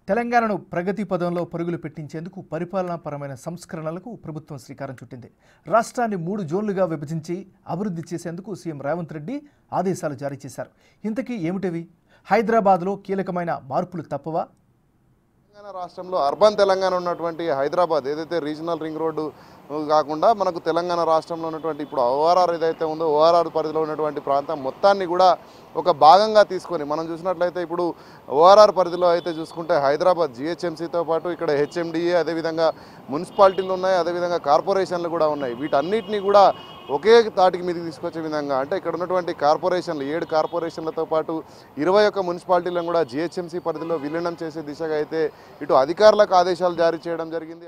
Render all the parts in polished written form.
తెలంగాణను ప్రగతి పదంలో పరుగులు పెట్టించేందుకు పరిపాలనాపరమైన సంస్కరణలకు ప్రభుత్వం శ్రీకారం చుట్టింది. రాష్ట్రాన్ని 3 జోన్లుగా విభజించి అభివృద్ధి చేసేందుకు సీఎం రేవంత్ రెడ్డి ఆదేశాలు జారీ చేశారు. ఇంతకీ ఏమిటివి? హైదరాబాద్లో కీలకమైన మార్పులు తప్పవా? తెలంగాణ రాష్ట్రంలో అర్బన్ తెలంగాణ ఉన్నటువంటి హైదరాబాద్ ఏదైతే రీజనల్ రింగ్ రోడ్డు కాకుండా మనకు తెలంగాణ రాష్ట్రంలో ఉన్నటువంటి ఇప్పుడు ఓఆర్ఆర్ ఏదైతే ఉందో ఓఆర్ఆర్ పరిధిలో ఉన్నటువంటి ప్రాంతం మొత్తాన్ని కూడా ఒక భాగంగా తీసుకొని మనం చూసినట్లయితే ఇప్పుడు ఓఆర్ఆర్ పరిధిలో అయితే చూసుకుంటే హైదరాబాద్ జిహెచ్ఎంసీతో పాటు ఇక్కడ హెచ్ఎండిఏ అదేవిధంగా మున్సిపాలిటీలు ఉన్నాయి, అదేవిధంగా కార్పొరేషన్లు కూడా ఉన్నాయి. వీటన్నిటిని కూడా ఒకే తాటికి మీదకి తీసుకొచ్చే విధంగా అంటే ఇక్కడ ఉన్నటువంటి కార్పొరేషన్లు 7 కార్పొరేషన్లతో పాటు 21 మున్సిపాలిటీలను కూడా జిహెచ్ఎంసీ పరిధిలో విలీనం చేసే దిశగా అయితే ఇటు అధికారులకు ఆదేశాలు జారీ చేయడం జరిగింది.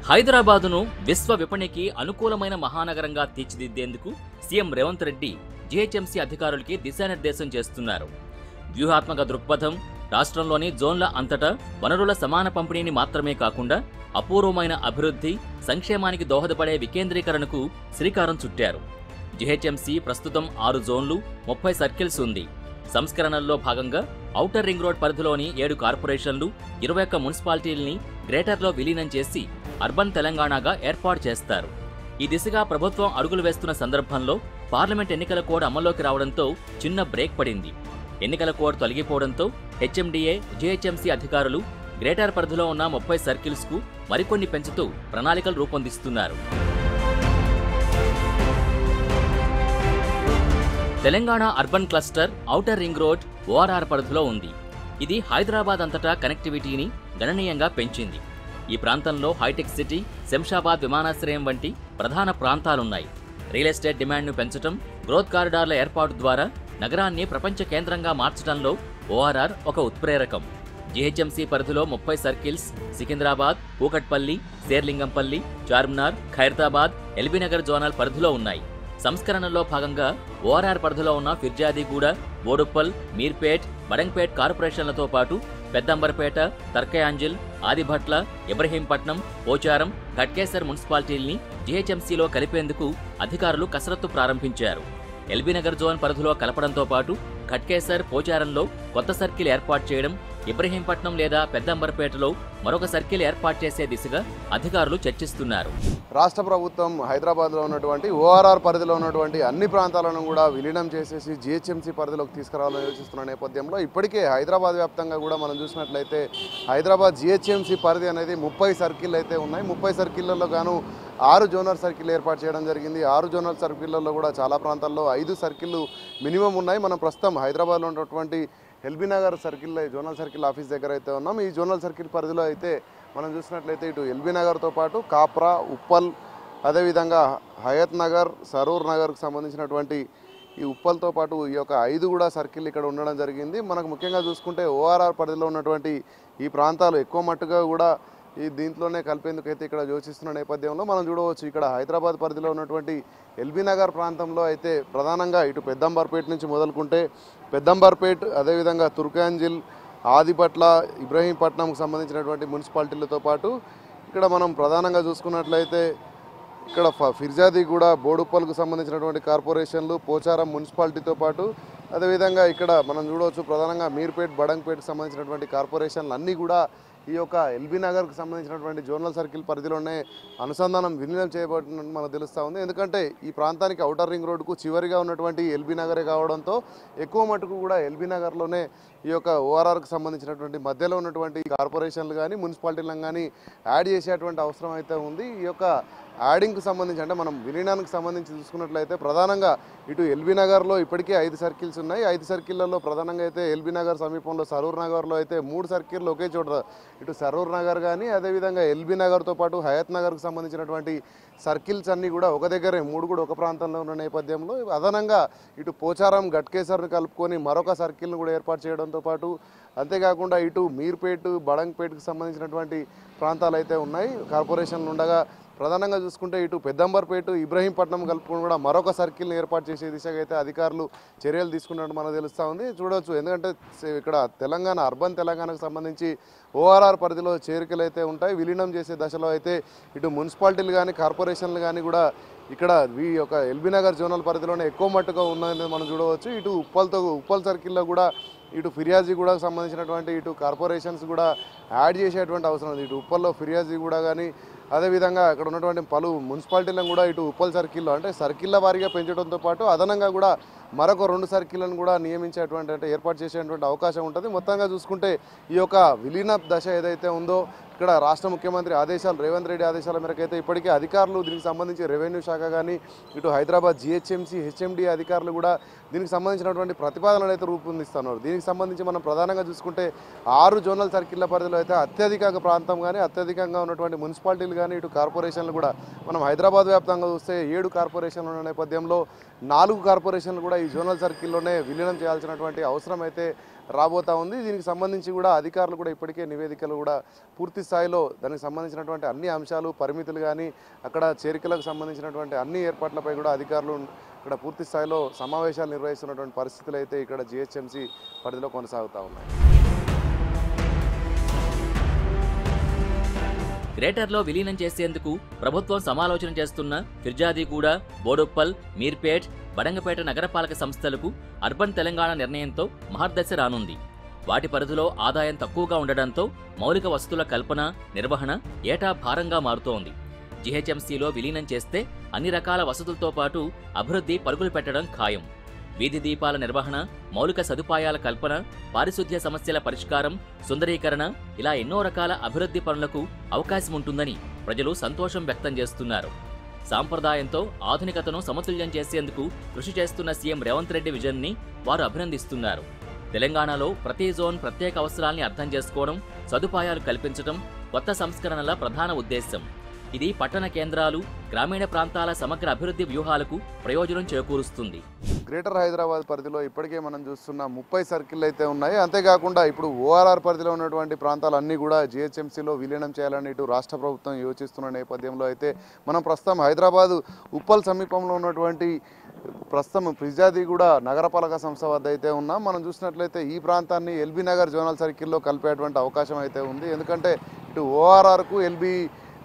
హైదరాబాదును విశ్వ విపణికి అనుకూలమైన మహానగరంగా తీర్చిదిద్దేందుకు సీఎం రేవంత్ రెడ్డి జిహెచ్ఎంసీ అధికారులకి దిశానిర్దేశం చేస్తున్నారు. వ్యూహాత్మక దృక్పథం, రాష్ట్రంలోని జోన్ల అంతటా వనరుల సమాన పంపిణీని మాత్రమే కాకుండా అపూర్వమైన అభివృద్ధి, సంక్షేమానికి దోహదపడే వికేంద్రీకరణకు శ్రీకారం చుట్టారు. జిహెచ్ఎంసీ ప్రస్తుతం 6 జోన్లు, 30 సర్కిల్స్ ఉంది. సంస్కరణల్లో భాగంగా ఔటర్ రింగ్ రోడ్ పరిధిలోని 7 కార్పొరేషన్లు, 21 మున్సిపాలిటీల్ని గ్రేటర్లో విలీనం చేసి అర్బన్ తెలంగాణగా ఏర్పాటు చేస్తారు. ఈ దిశగా ప్రభుత్వం అడుగులు వేస్తున్న సందర్భంలో పార్లమెంట్ ఎన్నికల కోడ్ అమల్లోకి రావడంతో చిన్న బ్రేక్ పడింది. ఎన్నికల కోడ్ తొలగిపోవడంతో హెచ్ఎండిఏ, జిహెచ్ఎంసీ అధికారులు గ్రేటర్ పరిధిలో ఉన్న 30 సర్కిల్స్కు మరికొన్ని పెంచుతూ ప్రణాళికలు రూపొందిస్తున్నారు. Telangana urban cluster outer ring road ORR పరిధిలో ఉంది. ఇది హైదరాబాద్ అంతటా కనెక్టివిటీని గణనీయంగా పెంచింది. ఈ ప్రాంతంలో హైటెక్ సిటీ, శంషాబాద్ విమానాశ్రయం వంటి ప్రధాన ప్రాంతాలున్నాయి. రియల్ ఎస్టేట్ డిమాండ్ను పెంచడం, గ్రోత్ కారిడార్ల ఏర్పాటు ద్వారా నగరాన్ని ప్రపంచ కేంద్రంగా మార్చడంలో ఓఆర్ఆర్ ఒక ఉత్ప్రేరకం. జిహెచ్ఎంసీ పరిధిలో 30 సర్కిల్స్ సికింద్రాబాద్, కూకట్పల్లి, శేర్లింగంపల్లి, చార్మినార్, ఖైరతాబాద్, ఎల్బీనగర్ జోనల్ పరిధిలో ఉన్నాయి. సంస్కరణలో భాగంగా ఓఆర్ఆర్ పరిధిలో ఉన్న ఫిర్జాదిగూడ, బోడుప్పల్, మీర్పేట్, బడంగ్పేట్ కార్పొరేషన్లతో పాటు పెద్దంబర్పేట, తర్కయాంజిల్, ఆదిభట్ల, ఇబ్రహీంపట్నం, పోచారం, ఘట్కేసర్ మున్సిపాలిటీల్ని జిహెచ్ఎంసీలో కలిపేందుకు అధికారులు కసరత్తు ప్రారంభించారు. ఎల్బీనగర్ జోన్ పరిధిలో కలపడంతో పాటు ఘట్కేసర్, పోచారంలో కొత్త సర్కిల్ ఏర్పాటు చేయడం, ఇబ్రహీంపట్నం లేదా పెద్దంబర్పేటలో మరొక సర్కిల్ ఏర్పాటు చేసే దిశగా అధికారులు చర్చిస్తున్నారు. రాష్ట్ర ప్రభుత్వం హైదరాబాద్లో ఉన్నటువంటి ఓఆర్ఆర్ పరిధిలో ఉన్నటువంటి అన్ని ప్రాంతాలను కూడా విలీనం చేసేసి జిహెచ్ఎంసీ పరిధిలోకి తీసుకురావాలని యోచిస్తున్న నేపథ్యంలో ఇప్పటికే హైదరాబాద్ వ్యాప్తంగా కూడా మనం చూసినట్లయితే హైదరాబాద్ జిహెచ్ఎంసీ పరిధి అనేది 30 సర్కిల్ అయితే ఉన్నాయి. 30 సర్కిళ్లలో గాను 6 జోనల్ సర్కిల్ ఏర్పాటు చేయడం జరిగింది. 6 జోనల్ సర్కిళ్లలో కూడా చాలా ప్రాంతాల్లో 5 సర్కిళ్ళు మినిమం ఉన్నాయి. మనం ప్రస్తుతం హైదరాబాద్లో ఉన్నటువంటి LB Nagar circle zonal circle office దగ్గర అయితే ఉన్నాం. ఈ జోనల్ సర్కిల్ పరిధిలో అయితే మనం చూసినట్లయితే ఇటు ఎల్బీనగర్తో పాటు కాప్రా, ఉప్పల్, అదేవిధంగా హయత్ నగర్, సరూర్ నగర్కు సంబంధించినటువంటి ఈ ఉప్పల్తో పాటు ఈ యొక్క 5 కూడా సర్కిల్ ఇక్కడ ఉండడం జరిగింది. మనకు ముఖ్యంగా చూసుకుంటే ఓఆర్ఆర్ పరిధిలో ఉన్నటువంటి ఈ ప్రాంతాలు ఎక్కువ మట్టుగా కూడా ఈ దీంట్లోనే కలిపేందుకైతే ఇక్కడ యోచిస్తున్న నేపథ్యంలో మనం చూడవచ్చు. ఇక్కడ హైదరాబాద్ పరిధిలో ఉన్నటువంటి ఎల్బీనగర్ ప్రాంతంలో అయితే ప్రధానంగా ఇటు పెద్దంబర్పేట నుంచి మొదలుకుంటే పెద్దంబర్పేట్, అదేవిధంగా తుర్కాంజిల్, ఆదిపట్ల, ఇబ్రహీంపట్నంకు సంబంధించినటువంటి మున్సిపాలిటీలతో పాటు ఇక్కడ మనం ప్రధానంగా చూసుకున్నట్లయితే ఇక్కడ ఫిర్జాదిగూడ, బోడుప్పల్కు సంబంధించినటువంటి కార్పొరేషన్లు, పోచారం మున్సిపాలిటీతో పాటు అదేవిధంగా ఇక్కడ మనం చూడవచ్చు ప్రధానంగా మీర్పేట్, బడంగ్పేట్కి సంబంధించినటువంటి కార్పొరేషన్లు అన్నీ కూడా ఈ యొక్క ఎల్బీనగర్కి సంబంధించినటువంటి జోనల్ సర్కిల్ పరిధిలోనే అనుసంధానం విలీనం చేయబడినట్టు మనకు తెలుస్తూ ఉంది. ఎందుకంటే ఈ ప్రాంతానికి ఔటర్ రింగ్ రోడ్డుకు చివరిగా ఉన్నటువంటి ఎల్బీనగరే కావడంతో ఎక్కువ మటుకు కూడా ఎల్బీనగర్లోనే ఈ యొక్క ఓఆర్ఆర్కి సంబంధించినటువంటి మధ్యలో ఉన్నటువంటి కార్పొరేషన్లు కానీ మున్సిపాలిటీలను కానీ యాడ్ చేసేటువంటి అవసరం అయితే ఉంది. ఈ యొక్క యాడింగ్కి సంబంధించి అంటే మనం విలీనానికి సంబంధించి చూసుకున్నట్లయితే ప్రధానంగా ఇటు ఎల్బీనగర్లో ఇప్పటికే 5 సర్కిల్స్ ఉన్నాయి. 5 సర్కిళ్లలో ప్రధానంగా అయితే ఎల్బీనగర్ సమీపంలో సరూర్ నగర్లో అయితే 3 సర్కిళ్ళు ఒకే చోట ఇటు సరూర్ నగర్ కానీ అదేవిధంగా ఎల్బీనగర్తో పాటు హయత్ నగర్కు సంబంధించినటువంటి సర్కిల్స్ అన్నీ కూడా ఒక దగ్గరే 3 కూడా ఒక ప్రాంతంలో ఉన్న నేపథ్యంలో అదనంగా ఇటు పోచారం, ఘట్కేసర్ని కలుపుకొని మరొక సర్కిల్ను కూడా ఏర్పాటు చేయడంతో పాటు అంతేకాకుండా ఇటు మీర్పేట్, బడంగ్పేట్కి సంబంధించినటువంటి ప్రాంతాలు అయితే ఉన్నాయి. కార్పొరేషన్లు ఉండగా ప్రధానంగా చూసుకుంటే ఇటు పెద్దంబర్పేట, ఇబ్రహీంపట్నం కలుపుకొని కూడా మరొక సర్కిల్ని ఏర్పాటు చేసే దిశగా అయితే అధికారులు చర్యలు తీసుకున్నట్టు మనకు తెలుస్తూ ఉంది. చూడవచ్చు ఎందుకంటే ఇక్కడ తెలంగాణ అర్బన్ తెలంగాణకు సంబంధించి ఓఆర్ఆర్ పరిధిలో చేరికలు అయితే ఉంటాయి. విలీనం చేసే దశలో అయితే ఇటు మున్సిపాలిటీలు కానీ కార్పొరేషన్లు కానీ కూడా ఇక్కడ ఈ యొక్క ఎల్బీనగర్ జోనల్ పరిధిలోనే ఎక్కువ మట్టుగా ఉన్నదని మనం చూడవచ్చు. ఇటు ఉప్పల్ సర్కిల్లో కూడా ఇటు ఫిర్యాజీగూడకు సంబంధించినటువంటి ఇటు కార్పొరేషన్స్ కూడా యాడ్ చేసేటువంటి అవసరం ఉంది. ఇటు ఉప్పల్లో ఫిర్యాజీగూడ కానీ అదేవిధంగా అక్కడ ఉన్నటువంటి పలు మున్సిపాలిటీలను కూడా ఇటు ఉప్పల్ సర్కిల్లో అంటే సర్కిళ్ళ వారీగా పెంచడంతో పాటు అదనంగా కూడా మరొక 2 సర్కిళ్లను కూడా నియమించేటువంటి అంటే ఏర్పాటు చేసేటువంటి అవకాశం ఉంటుంది. మొత్తంగా చూసుకుంటే ఈ యొక్క విలీన దశ ఏదైతే ఉందో ఇక్కడ రాష్ట్ర ముఖ్యమంత్రి ఆదేశాలు రేవంత్ రెడ్డి ఆదేశాల మేరకు అయితే ఇప్పటికే అధికారులు దీనికి సంబంధించి రెవెన్యూ శాఖ కానీ ఇటు హైదరాబాద్ జిహెచ్ఎంసీ హెచ్ఎండి అధికారులు కూడా దీనికి సంబంధించినటువంటి ప్రతిపాదనలు అయితే రూపొందిస్తున్నారు. దీనికి సంబంధించి మనం ప్రధానంగా చూసుకుంటే 6 జోనల్ సర్కిళ్ల పరిధిలో అయితే అత్యధిక ప్రాంతం కానీ అత్యధికంగా ఉన్నటువంటి మున్సిపాలిటీలు కానీ ఇటు కార్పొరేషన్లు కూడా మనం హైదరాబాద్ వ్యాప్తంగా చూస్తే 7 కార్పొరేషన్లు ఉన్న నేపథ్యంలో 4 కార్పొరేషన్లు కూడా ఈ జోనల్ సర్కిల్లోనే విలీనం చేయాల్సినటువంటి అవసరం అయితే రాబోతా ఉంది. దీనికి సంబంధించి కూడా అధికారులు కూడా ఇప్పటికే నివేదికలు కూడా పూర్తి స్థాయిలో దానికి సంబంధించినటువంటి అన్ని అంశాలు పరిమితులు కానీ అక్కడ చేరికలకు సంబంధించినటువంటి అన్ని ఏర్పాట్లపై కూడా అధికారులు ఇక్కడ పూర్తి స్థాయిలో సమావేశాలు నిర్వహిస్తున్నటువంటి పరిస్థితులు అయితే ఇక్కడ జిహెచ్ఎంసీ పరిధిలో కొనసాగుతూ ఉన్నాయి. గ్రేటర్లో విలీనం చేసేందుకు ప్రభుత్వం సమాలోచన చేస్తున్న ఫిర్యాదిగూడ, బోడుప్పల్, మీర్పేట్, బడంగపేట నగరపాలక సంస్థలకు అర్బన్ తెలంగాణ నిర్ణయంతో మహర్దశ రానుంది. వాటి పరిధిలో ఆదాయం తక్కువగా ఉండడంతో మౌలిక వసతుల కల్పన, నిర్వహణ ఏటా భారంగా మారుతోంది. జీహెచ్ఎంసీలో విలీనం చేస్తే అన్ని రకాల వసతులతో పాటు అభివృద్ధి పరుగులు పెట్టడం ఖాయం. వీధి దీపాల నిర్వహణ, మౌలిక సదుపాయాల కల్పన, పారిశుద్ధ్య సమస్యల పరిష్కారం, సుందరీకరణ ఇలా ఎన్నో రకాల అభివృద్ధి పనులకు అవకాశం ఉంటుందని ప్రజలు సంతోషం వ్యక్తం చేస్తున్నారు. సాంప్రదాయంతో ఆధునికతను సమతుల్యం చేసేందుకు కృషి చేస్తున్న సీఎం రేవంత్ రెడ్డి విజన్ని వారు అభినందిస్తున్నారు. తెలంగాణలో ప్రతి జోన్ ప్రత్యేక అవసరాల్ని అర్థం చేసుకోవడం, సదుపాయాలు కల్పించడం కొత్త సంస్కరణల ప్రధాన ఉద్దేశం. ఇది పట్టణ కేంద్రాలు, గ్రామీణ ప్రాంతాల సమగ్ర అభివృద్ధి వ్యూహాలకు ప్రయోజనం చేకూరుస్తుంది. గ్రేటర్ హైదరాబాద్ పరిధిలో ఇప్పటికే మనం చూస్తున్న 30 సర్కిళ్ళు అయితే ఉన్నాయి. అంతేకాకుండా ఇప్పుడు ఓఆర్ఆర్ పరిధిలో ఉన్నటువంటి ప్రాంతాలన్నీ కూడా జిహెచ్ఎంసీలో విలీనం చేయాలని ఇటు రాష్ట్ర ప్రభుత్వం యోచిస్తున్న నేపథ్యంలో అయితే మనం ప్రస్తుతం హైదరాబాద్ ఉప్పల్ సమీపంలో ఉన్నటువంటి ప్రస్తుతం ఫిర్యాదిగూడ నగరపాలక సంస్థ వద్ద అయితే ఉన్నాం. మనం చూసినట్లయితే ఈ ప్రాంతాన్ని ఎల్బీ నగర్ జోనల్ సర్కిల్లో కలిపేటువంటి అవకాశం అయితే ఉంది. ఎందుకంటే ఇటు ఓఆర్ఆర్కు ఎల్బీ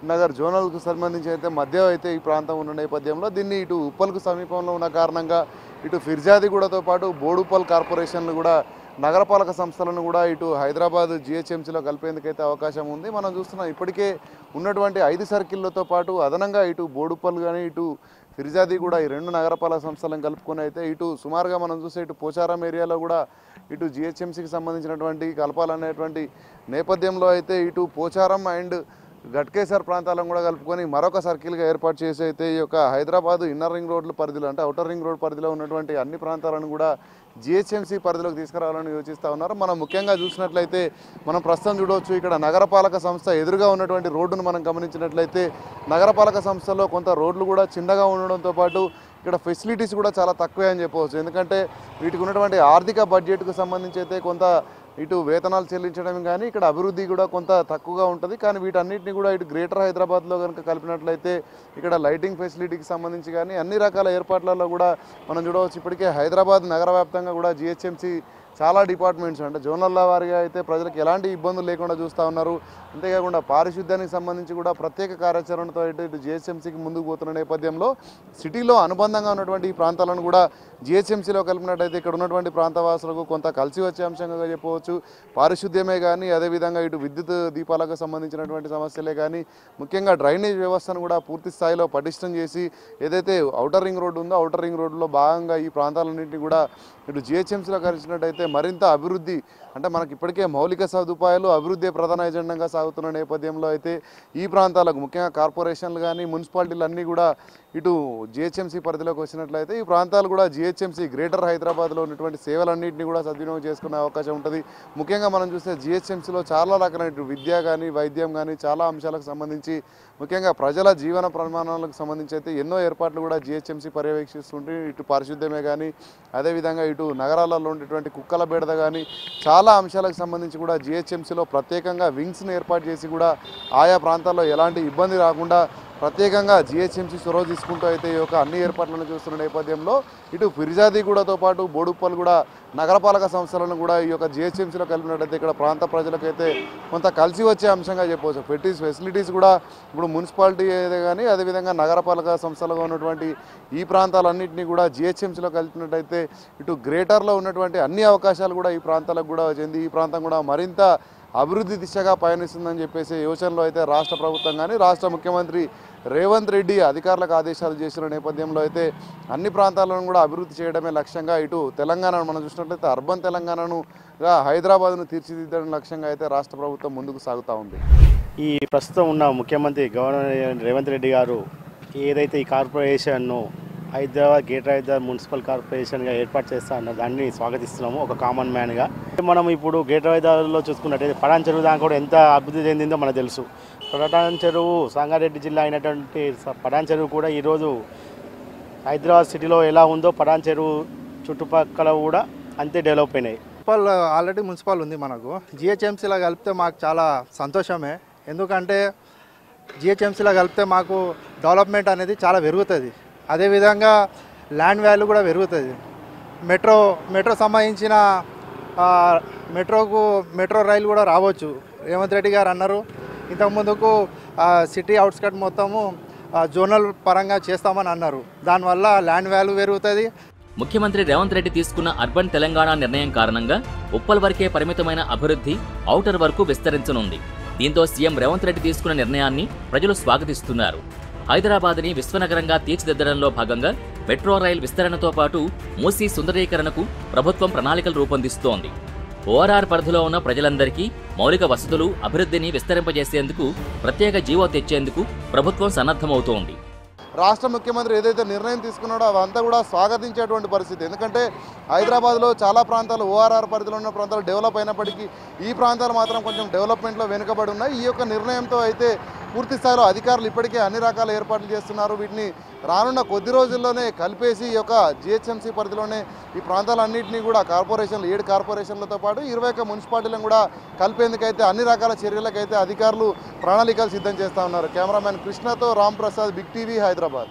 నగర్ జోనల్కు సంబంధించి అయితే మధ్య అయితే ఈ ప్రాంతం ఉన్న నేపథ్యంలో దీన్ని ఇటు ఉప్పల్కు సమీపంలో ఉన్న కారణంగా ఇటు ఫిర్యాదిగూడతో పాటు బోడుప్పల్ కార్పొరేషన్లు కూడా నగరపాలక సంస్థలను కూడా ఇటు హైదరాబాద్ జిహెచ్ఎంసీలో కలిపేందుకైతే అవకాశం ఉంది. మనం చూస్తున్నాం ఇప్పటికే ఉన్నటువంటి 5 సర్కిళ్లతో పాటు అదనంగా ఇటు బోడుప్పల్ కానీ ఇటు ఫిర్యాదిగూడ ఈ 2 నగరపాలక సంస్థలను కలుపుకొని అయితే ఇటు సుమారుగా మనం చూస్తే ఇటు పోచారం ఏరియాలో కూడా ఇటు జిహెచ్ఎంసీకి సంబంధించినటువంటి కలపాలనేటువంటి నేపథ్యంలో అయితే ఇటు పోచారం అండ్ గట్కేసర్ ప్రాంతాలను కూడా కలుపుకొని మరొక సర్కిల్గా ఏర్పాటు చేసి అయితే ఈ యొక్క హైదరాబాద్ ఇన్నర్ రింగ్ రోడ్ల పరిధిలో అంటే అవుటర్ రింగ్ రోడ్ పరిధిలో ఉన్నటువంటి అన్ని ప్రాంతాలను కూడా జిహెచ్ఎంసీ పరిధిలోకి తీసుకురావాలని యోచిస్తూ ఉన్నారు. మనం ముఖ్యంగా చూసినట్లయితే మనం ప్రస్తుతం చూడవచ్చు ఇక్కడ నగరపాలక సంస్థ ఎదురుగా ఉన్నటువంటి రోడ్డును మనం గమనించినట్లయితే నగరపాలక సంస్థలో కొంత రోడ్లు కూడా చిన్నగా ఉండడంతో పాటు ఇక్కడ ఫెసిలిటీస్ కూడా చాలా తక్కువే అని చెప్పవచ్చు. ఎందుకంటే వీటికి ఉన్నటువంటి ఆర్థిక బడ్జెట్కు సంబంధించి అయితే కొంత ఇటు వేతనాలు చెల్లించడం కానీ ఇక్కడ అభివృద్ధి కూడా కొంత తక్కువగా ఉంటుంది. కానీ వీటన్నిటిని కూడా ఇటు గ్రేటర్ హైదరాబాద్లో కనుక కలిపినట్లయితే ఇక్కడ లైటింగ్ ఫెసిలిటీకి సంబంధించి కానీ అన్ని రకాల ఏర్పాట్లలో కూడా మనం చూడవచ్చు. ఇప్పటికే హైదరాబాద్ నగర వ్యాప్తంగా కూడా జిహెచ్ఎంసీ చాలా డిపార్ట్మెంట్స్ అంటే జోనల్ల వారిగా అయితే ప్రజలకు ఎలాంటి ఇబ్బందులు లేకుండా చూస్తూ ఉన్నారు. అంతేకాకుండా పారిశుద్ధ్యానికి సంబంధించి కూడా ప్రత్యేక కార్యాచరణతో ఇటు జిహెచ్ఎంసీకి ముందుకు పోతున్న నేపథ్యంలో సిటీలో అనుబంధంగా ఉన్నటువంటి ఈ ప్రాంతాలను కూడా జిహెచ్ఎంసీలో కలిపినట్టయితే ఇక్కడ ఉన్నటువంటి ప్రాంతవాసులకు కొంత కలిసి వచ్చే అంశంగా చెప్పవచ్చు. పారిశుద్ధ్యమే కానీ అదేవిధంగా ఇటు విద్యుత్ దీపాలకు సంబంధించినటువంటి సమస్యలే కానీ ముఖ్యంగా డ్రైనేజ్ వ్యవస్థను కూడా పూర్తి స్థాయిలో పటిష్టం చేసి ఏదైతే అవుటర్ రింగ్ రోడ్డు ఉందో అవుటర్ రింగ్ రోడ్డులో భాగంగా ఈ ప్రాంతాలన్నింటినీ కూడా ఇటు జిహెచ్ఎంసీలో కలిసినట్టయితే మరింత అభివృద్ధి అంటే మనకి ఇప్పటికే మౌలిక సదుపాయాలు అభివృద్ధి ప్రధాన ఎజెండాగా సాగుతున్న నేపథ్యంలో అయితే ఈ ప్రాంతాలకు ముఖ్యంగా కార్పొరేషన్లు కానీ మున్సిపాలిటీలు అన్నీ కూడా ఇటు జిహెచ్ఎంసీ పరిధిలోకి వచ్చినట్లయితే ఈ ప్రాంతాలు కూడా జిహెచ్ఎంసీ గ్రేటర్ హైదరాబాద్లో ఉన్నటువంటి సేవలన్నింటినీ కూడా సద్వినియోగం చేసుకునే అవకాశం ఉంటుంది. ముఖ్యంగా మనం చూస్తే జిహెచ్ఎంసీలో చాలా రకాల విద్య కానీ వైద్యం కానీ చాలా అంశాలకు సంబంధించి ముఖ్యంగా ప్రజల జీవన ప్రమాణాలకు సంబంధించి అయితే ఎన్నో ఏర్పాట్లు కూడా జిహెచ్ఎంసీ పర్యవేక్షిస్తుంటే ఇటు పారిశుద్ధ్యమే కానీ అదేవిధంగా ఇటు నగరాలలో ఉండేటువంటి కుక్కల బెడద కానీ చాలా అంశాలకు సంబంధించి కూడా జిహెచ్ఎంసీలో ప్రత్యేకంగా వింగ్స్ని ఏర్పాటు చేసి కూడా ఆయా ప్రాంతాల్లో ఎలాంటి ఇబ్బంది రాకుండా ప్రత్యేకంగా జిహెచ్ఎంసీ చొరవ తీసుకుంటూ అయితే ఈ యొక్క అన్ని ఏర్పాట్లను చూస్తున్న నేపథ్యంలో ఇటు ఫిర్జాదిగూడతో పాటు బోడుప్పల్ నగరపాలక సంస్థలను కూడా ఈ యొక్క జిహెచ్ఎంసీలో కలిపినట్టయితే ఇక్కడ ప్రాంత ప్రజలకైతే కొంత కలిసి వచ్చే అంశంగా చెప్పవచ్చు. ఫెసిలిటీస్ కూడా ఇప్పుడు మున్సిపాలిటీ ఏదే కానీ అదేవిధంగా నగరపాలక సంస్థలుగా ఉన్నటువంటి ఈ ప్రాంతాలన్నింటినీ కూడా జిహెచ్ఎంసీలో కలిపినట్టయితే ఇటు గ్రేటర్లో ఉన్నటువంటి అన్ని అవకాశాలు కూడా ఈ ప్రాంతాలకు కూడా చెంది ఈ ప్రాంతం కూడా మరింత అభివృద్ధి దిశగా పయనిస్తుందని చెప్పేసి యోచనలో అయితే రాష్ట్ర ప్రభుత్వం కానీ రాష్ట్ర ముఖ్యమంత్రి రేవంత్ రెడ్డి అధికారులకు ఆదేశాలు చేసిన నేపథ్యంలో అయితే అన్ని ప్రాంతాలను కూడా అభివృద్ధి చేయడమే లక్ష్యంగా ఇటు తెలంగాణను మనం చూసినట్లయితే అర్బన్ తెలంగాణనుగా హైదరాబాద్ను తీర్చిదిద్దడం లక్ష్యంగా అయితే రాష్ట్ర ప్రభుత్వం ముందుకు సాగుతూ ఉంది. ఈ ప్రస్తుతం ఉన్న ముఖ్యమంత్రి గవర్నర్ రేవంత్ రెడ్డి గారు ఏదైతే ఈ కార్పొరేషన్ను హైదరాబాద్ గ్రేటర్ హైదరాబాద్ మున్సిపల్ కార్పొరేషన్గా ఏర్పాటు చేస్తా అన్న దాన్ని స్వాగతిస్తున్నాము ఒక కామన్ మ్యాన్గా. మనం ఇప్పుడు గ్రేటర్ హైదరాబాద్లో చూసుకున్నట్టయితే పటాన్ చెరువు దాకా కూడా ఎంత అభివృద్ధి చెందిందో మనకు తెలుసు. పటాన్ చెరువు సంగారెడ్డి జిల్లా అయినటువంటి పటాన్ చెరువు కూడా ఈరోజు హైదరాబాద్ సిటీలో ఎలా ఉందో పటాన్ చెరువు చుట్టుపక్కల కూడా అంతే డెవలప్ అయినాయి. ఆల్రెడీ మున్సిపల్ ఉంది, మనకు జిహెచ్ఎంసీలో కలిపితే మాకు చాలా సంతోషమే. ఎందుకంటే జిహెచ్ఎంసీలో కలిపితే మాకు డెవలప్మెంట్ అనేది చాలా పెరుగుతుంది. అదేవిధంగా ల్యాండ్ వాల్యూ కూడా పెరుగుతుంది. మెట్రో సంబంధించిన మెట్రో రైలు కూడా రావచ్చు. రేవంత్ రెడ్డి గారు అన్నారు ఇంతకుముందుకు సిటీ అవుట్స్కట్ మొత్తము జోనల్ పరంగా చేస్తామని అన్నారు. దానివల్ల ల్యాండ్ వాల్యూ పెరుగుతుంది. ముఖ్యమంత్రి రేవంత్ రెడ్డి తీసుకున్న అర్బన్ తెలంగాణ నిర్ణయం కారణంగా ఉప్పల్ వరకే పరిమితమైన అభివృద్ధి ఔటర్ వరకు విస్తరించనుంది. దీంతో సీఎం రేవంత్ రెడ్డి తీసుకున్న నిర్ణయాన్ని ప్రజలు స్వాగతిస్తున్నారు. హైదరాబాద్ని విశ్వనగరంగా తీర్చిదిద్దడంలో భాగంగా మెట్రో రైల్ విస్తరణతో పాటు మూసీ సుందరీకరణకు ప్రభుత్వం ప్రణాళికలు రూపొందిస్తోంది. ఓఆర్ఆర్ పరిధిలో ఉన్న ప్రజలందరికీ మౌలిక వసతులు, అభివృద్ధిని విస్తరింపజేసేందుకు ప్రత్యేక జీవో తెచ్చేందుకు ప్రభుత్వం సన్నద్ధమవుతోంది. రాష్ట్ర ముఖ్యమంత్రి ఏదైతే నిర్ణయం తీసుకున్నాడో అవంతా కూడా స్వాగతించేటువంటి పరిస్థితి. ఎందుకంటే హైదరాబాద్లో చాలా ప్రాంతాలు ఓఆర్ఆర్ పరిధిలో ఉన్న ప్రాంతాలు డెవలప్ అయినప్పటికీ ఈ ప్రాంతాలు మాత్రం కొంచెం డెవలప్మెంట్లో వెనుకబడి ఉన్నాయి. ఈ యొక్క నిర్ణయంతో అయితే పూర్తి స్థాయిలో అధికారులు ఇప్పటికే అన్ని రకాల ఏర్పాట్లు చేస్తున్నారు. వీటిని రానున్న కొద్ది రోజుల్లోనే కలిపేసి ఈ యొక్క జిహెచ్ఎంసీ పరిధిలోనే ఈ ప్రాంతాలన్నింటినీ కూడా కార్పొరేషన్లు 7 కార్పొరేషన్లతో పాటు 21 మున్సిపాలిటీలను కూడా కలిపేందుకైతే అన్ని రకాల చర్యలకైతే అధికారులు ప్రణాళికలు సిద్ధం చేస్తూ ఉన్నారు. కెమెరామ్యాన్ కృష్ణతో రామ్ ప్రసాద్, బిగ్ టీవీ, హైదరాబాద్.